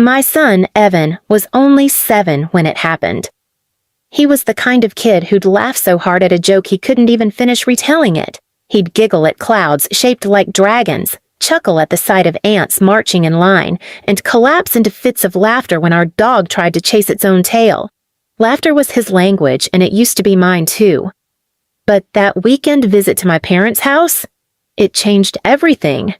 My son, Evan, was only 7 when it happened. He was the kind of kid who'd laugh so hard at a joke he couldn't even finish retelling it. He'd giggle at clouds shaped like dragons, chuckle at the sight of ants marching in line, and collapse into fits of laughter when our dog tried to chase its own tail. Laughter was his language, and it used to be mine too. But that weekend visit to my parents' house? It changed everything.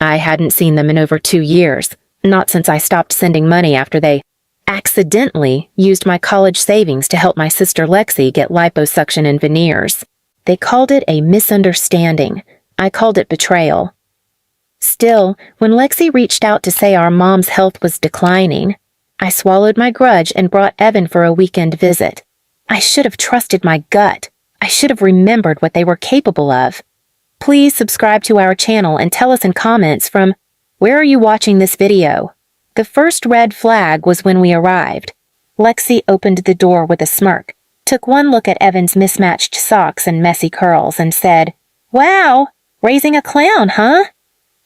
I hadn't seen them in over 2 years, not since I stopped sending money after they accidentally used my college savings to help my sister Lexi get liposuction and veneers. They called it a misunderstanding. I called it betrayal. Still, when Lexi reached out to say our mom's health was declining, I swallowed my grudge and brought Evan for a weekend visit. I should have trusted my gut. I should have remembered what they were capable of. Please subscribe to our channel and tell us in comments from, where are you watching this video? The first red flag was when we arrived. Lexi opened the door with a smirk, took one look at Evan's mismatched socks and messy curls, and said, "Wow, raising a clown, huh?"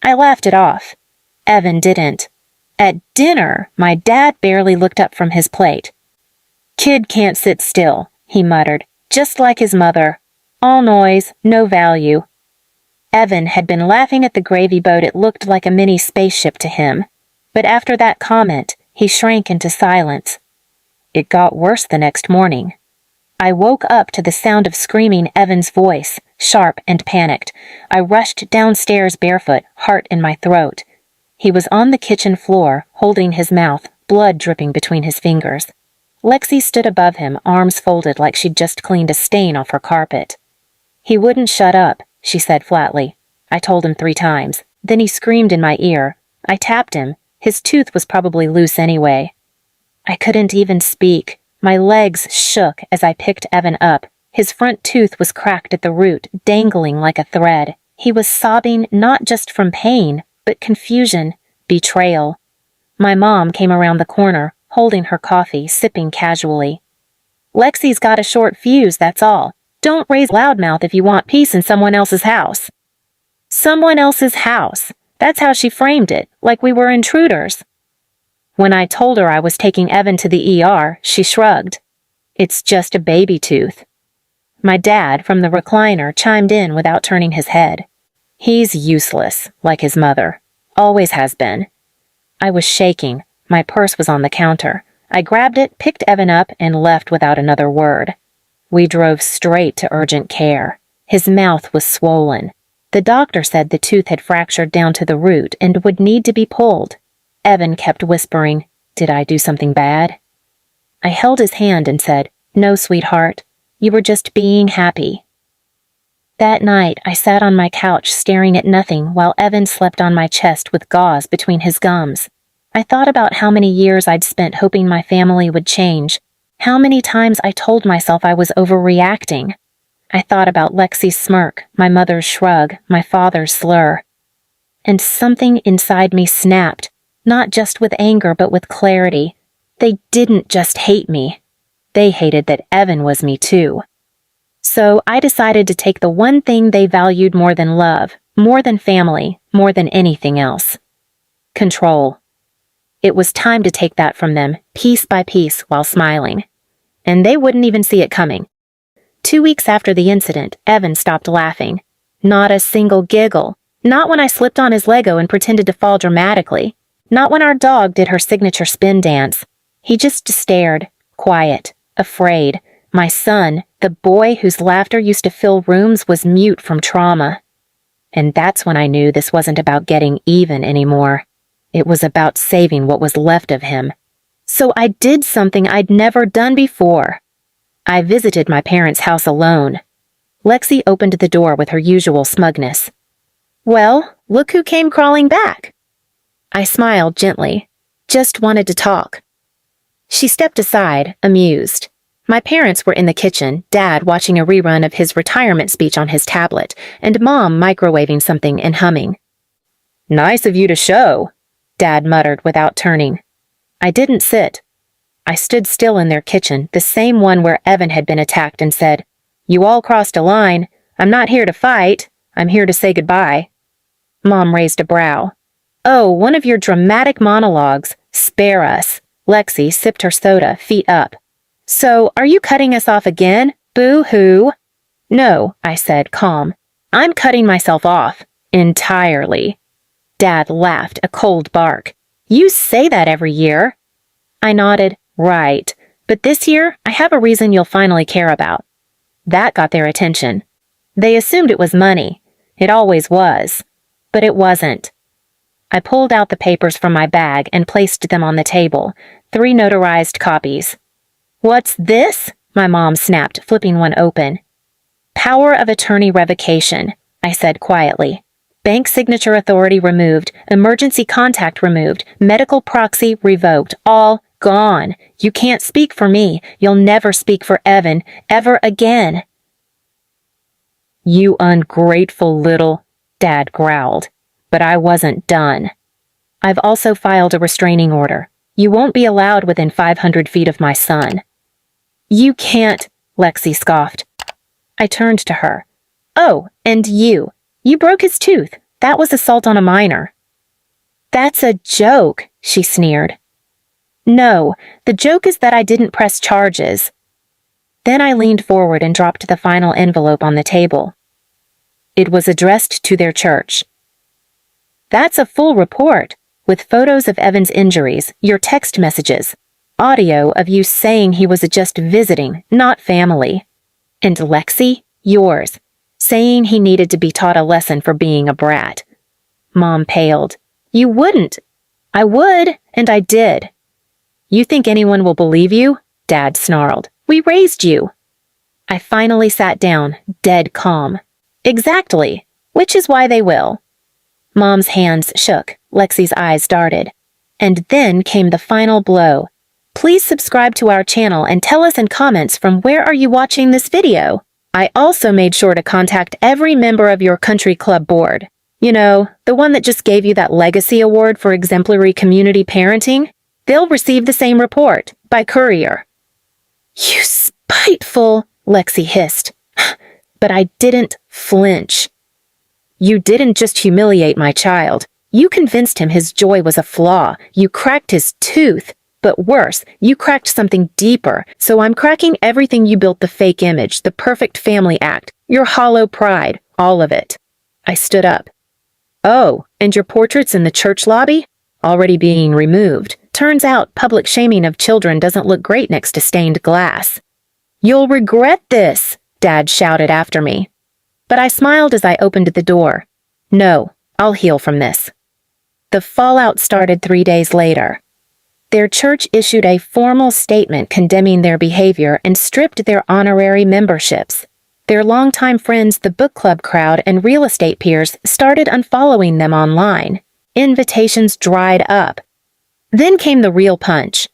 I laughed it off. Evan didn't. At dinner, my dad barely looked up from his plate. "Kid can't sit still," he muttered, just like his mother. All noise, no value. Evan had been laughing at the gravy boat. It looked like a mini spaceship to him. But after that comment, he shrank into silence. It got worse the next morning. I woke up to the sound of screaming Evan's voice, sharp and panicked. I rushed downstairs barefoot, heart in my throat. He was on the kitchen floor, holding his mouth, blood dripping between his fingers. Lexi stood above him, arms folded like she'd just cleaned a stain off her carpet. "He wouldn't shut up," she said flatly. I told him 3 times. Then he screamed in my ear. I tapped him. His tooth was probably loose anyway. I couldn't even speak. My legs shook as I picked Evan up. His front tooth was cracked at the root, dangling like a thread. He was sobbing not just from pain, but confusion, betrayal. My mom came around the corner, holding her coffee, sipping casually. "Lexi's got a short fuse, that's all. Don't raise loudmouth if you want peace in someone else's house." Someone else's house. That's how she framed it, like we were intruders. When I told her I was taking Evan to the ER, she shrugged. "It's just a baby tooth." My dad, from the recliner, chimed in without turning his head. "He's useless, like his mother. Always has been." I was shaking. My purse was on the counter. I grabbed it, picked Evan up, and left without another word. We drove straight to urgent care. His mouth was swollen. The doctor said the tooth had fractured down to the root and would need to be pulled. Evan kept whispering, "Did I do something bad?" I held his hand and said, "No, sweetheart. You were just being happy." That night, I sat on my couch staring at nothing while Evan slept on my chest with gauze between his gums. I thought about how many years I'd spent hoping my family would change, how many times I told myself I was overreacting. I thought about Lexi's smirk, my mother's shrug, my father's slur. And something inside me snapped, not just with anger but with clarity. They didn't just hate me. They hated that Evan was me too. So I decided to take the one thing they valued more than love, more than family, more than anything else. Control. It was time to take that from them, piece by piece, while smiling. And they wouldn't even see it coming. 2 weeks after the incident, Evan stopped laughing. Not a single giggle. Not when I slipped on his Lego and pretended to fall dramatically. Not when our dog did her signature spin dance. He just stared, quiet, afraid. My son, the boy whose laughter used to fill rooms, was mute from trauma. And that's when I knew this wasn't about getting even anymore. It was about saving what was left of him. So I did something I'd never done before. I visited my parents' house alone. Lexi opened the door with her usual smugness. "Well, look who came crawling back." I smiled gently. "Just wanted to talk." She stepped aside, amused. My parents were in the kitchen, Dad watching a rerun of his retirement speech on his tablet, and Mom microwaving something and humming. "Nice of you to show," Dad muttered without turning. I didn't sit. I stood still in their kitchen, the same one where Evan had been attacked, and said, "You all crossed a line. I'm not here to fight. I'm here to say goodbye." Mom raised a brow. "Oh, one of your dramatic monologues. Spare us. Lexi sipped her soda, feet up. So, are you cutting us off again? Boo-hoo. No, I said, calm. I'm cutting myself off. Entirely. Dad laughed, a cold bark. You say that every year. I nodded. Right. But this year, I have a reason you'll finally care about. That got their attention. They assumed it was money. It always was. But it wasn't. I pulled out the papers from my bag and placed them on the table, 3 notarized copies. What's this? My mom snapped, flipping one open. Power of attorney revocation, I said quietly. Bank signature authority removed, emergency contact removed, medical proxy revoked, all gone. You can't speak for me. You'll never speak for Evan, ever again. You ungrateful little, Dad growled. But I wasn't done. I've also filed a restraining order. You won't be allowed within 500 feet of my son. You can't, Lexi scoffed. I turned to her. Oh, and you. You broke his tooth. That was assault on a minor. That's a joke, she sneered. No, the joke is that I didn't press charges. Then I leaned forward and dropped the final envelope on the table. It was addressed to their church. That's a full report, with photos of Evan's injuries, your text messages, audio of you saying he was just visiting, not family. And Lexi, yours, saying he needed to be taught a lesson for being a brat. Mom paled. You wouldn't. I would, and I did. You think anyone will believe you? Dad snarled. We raised you. I finally sat down, dead calm. Exactly, which is why they will. Mom's hands shook, Lexi's eyes darted. And then came the final blow. Please subscribe to our channel and tell us in comments from where are you watching this video. I also made sure to contact every member of your country club board. You know, the one that just gave you that legacy award for exemplary community parenting. They'll receive the same report, by courier. You spiteful, Lexi hissed. But I didn't flinch. You didn't just humiliate my child. You convinced him his joy was a flaw. You cracked his tooth. But worse, you cracked something deeper. So I'm cracking everything you built, the fake image, the perfect family act, your hollow pride, all of it. I stood up. Oh, and your portraits in the church lobby? Already being removed. Turns out public shaming of children doesn't look great next to stained glass. You'll regret this, Dad shouted after me. But I smiled as I opened the door. No, I'll heal from this. The fallout started 3 days later. Their church issued a formal statement condemning their behavior and stripped their honorary memberships. Their longtime friends, the book club crowd, and real estate peers started unfollowing them online. Invitations dried up. Then came the real punch.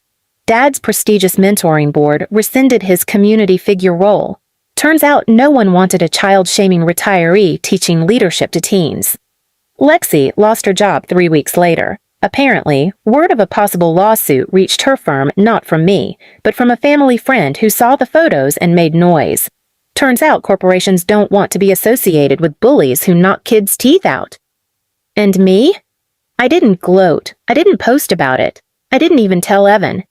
Dad's prestigious mentoring board rescinded his community figure role. Turns out no one wanted a child-shaming retiree teaching leadership to teens. Lexi lost her job 3 weeks later. Apparently, word of a possible lawsuit reached her firm not from me, but from a family friend who saw the photos and made noise. Turns out corporations don't want to be associated with bullies who knock kids' teeth out. And me? I didn't gloat. I didn't post about it. I didn't even tell Evan.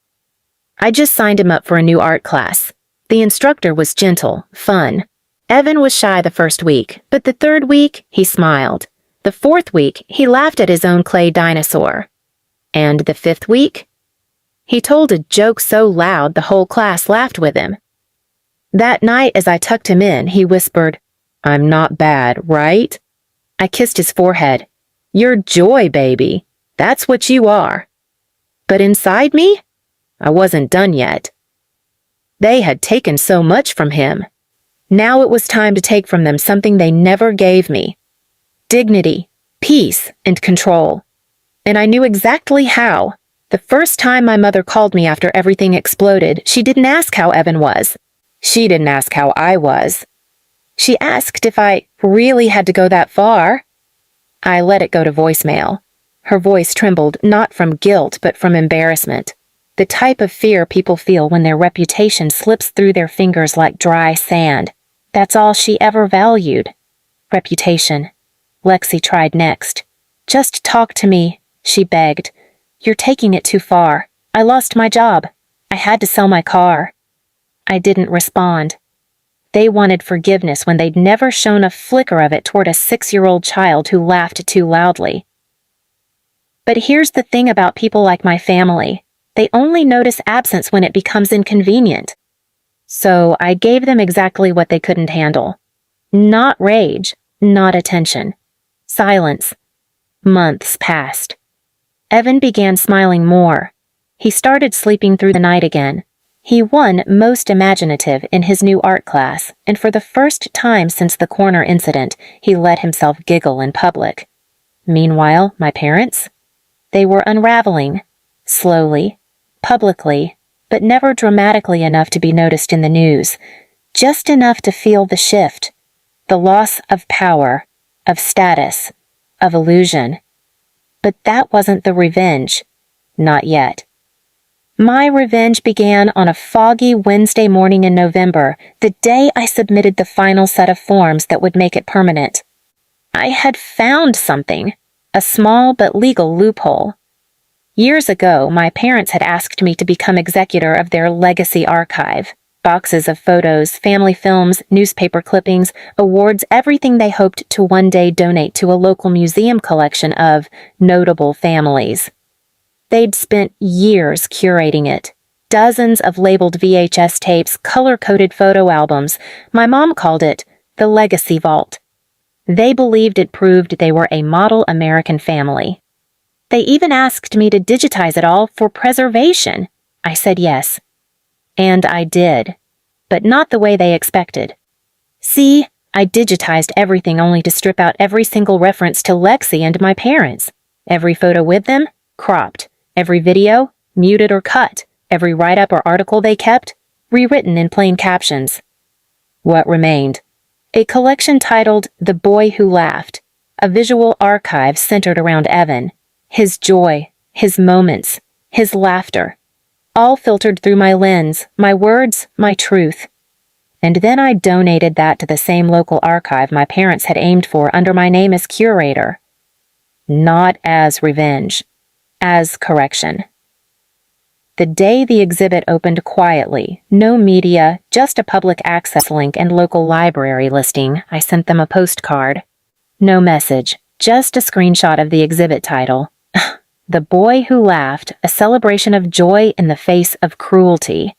I just signed him up for a new art class. The instructor was gentle, fun. Evan was shy the first week, but the 3rd week, he smiled. The 4th week, he laughed at his own clay dinosaur. And the 5th week? He told a joke so loud the whole class laughed with him. That night, as I tucked him in, he whispered, I'm not bad, right? I kissed his forehead. You're joy, baby. That's what you are. But inside me, I wasn't done yet. They had taken so much from him. Now it was time to take from them something they never gave me. Dignity, peace, and control. And I knew exactly how. The first time my mother called me after everything exploded, she didn't ask how Evan was. She didn't ask how I was. She asked if I really had to go that far. I let it go to voicemail. Her voice trembled not from guilt but from embarrassment. The type of fear people feel when their reputation slips through their fingers like dry sand. That's all she ever valued. Reputation. Lexi tried next. Just talk to me, she begged. "You're taking it too far. I lost my job. I had to sell my car." I didn't respond. They wanted forgiveness when they'd never shown a flicker of it toward a 6-year-old child who laughed too loudly. But here's the thing about people like my family. They only notice absence when it becomes inconvenient. So I gave them exactly what they couldn't handle. Not rage, not attention. Silence. Months passed. Evan began smiling more. He started sleeping through the night again. He won most imaginative in his new art class, and for the first time since the corner incident, he let himself giggle in public. Meanwhile, my parents? They were unraveling. Slowly, publicly, but never dramatically enough to be noticed in the news. Just enough to feel the shift. The loss of power, of status, of illusion. But that wasn't the revenge. Not yet. My revenge began on a foggy Wednesday morning in November, the day I submitted the final set of forms that would make it permanent. I had found something, a small but legal loophole. Years ago, my parents had asked me to become executor of their legacy archive. Boxes of photos, family films, newspaper clippings, awards, everything they hoped to one day donate to a local museum collection of notable families. They'd spent years curating it. Dozens of labeled VHS tapes, color-coded photo albums. My mom called it the Legacy Vault. They believed it proved they were a model American family. They even asked me to digitize it all for preservation. I said yes. And I did. But not the way they expected. See, I digitized everything only to strip out every single reference to Lexi and my parents. Every photo with them, cropped. Every video, muted or cut. Every write-up or article they kept, rewritten in plain captions. What remained? A collection titled The Boy Who Laughed, a visual archive centered around Evan, his joy, his moments, his laughter, all filtered through my lens, my words, my truth. And then I donated that to the same local archive my parents had aimed for under my name as curator. Not as revenge. As correction. The day the exhibit opened quietly, no media, just a public access link and local library listing, I sent them a postcard. No message, just a screenshot of the exhibit title. The Boy Who Laughed, a celebration of joy in the face of cruelty.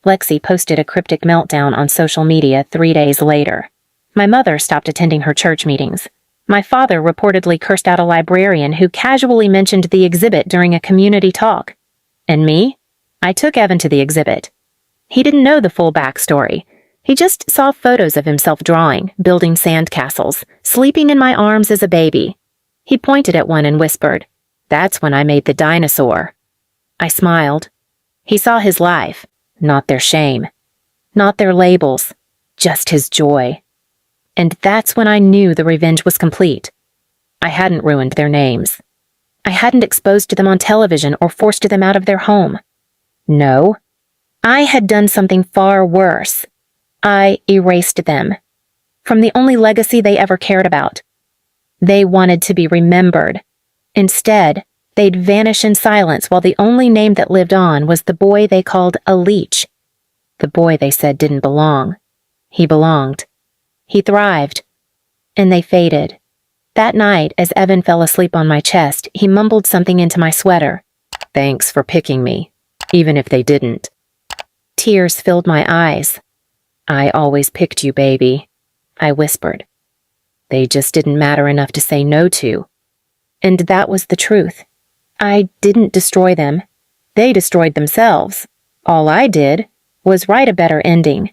Lexi posted a cryptic meltdown on social media 3 days later. My mother stopped attending her church meetings. My father reportedly cursed out a librarian who casually mentioned the exhibit during a community talk. And me? I took Evan to the exhibit. He didn't know the full backstory. He just saw photos of himself drawing, building sandcastles, sleeping in my arms as a baby. He pointed at one and whispered, "That's when I made the dinosaur." I smiled. He saw his life, not their shame, not their labels, just his joy. And that's when I knew the revenge was complete. I hadn't ruined their names. I hadn't exposed them on television or forced them out of their home. No, I had done something far worse. I erased them from the only legacy they ever cared about. They wanted to be remembered. Instead, they'd vanish in silence while the only name that lived on was the boy they called a Leach. The boy they said didn't belong. He belonged. He thrived. And they faded. That night, as Evan fell asleep on my chest, he mumbled something into my sweater. "Thanks for picking me, even if they didn't." Tears filled my eyes. "I always picked you, baby," I whispered. "They just didn't matter enough to say no to." And that was the truth. I didn't destroy them. They destroyed themselves. All I did was write a better ending.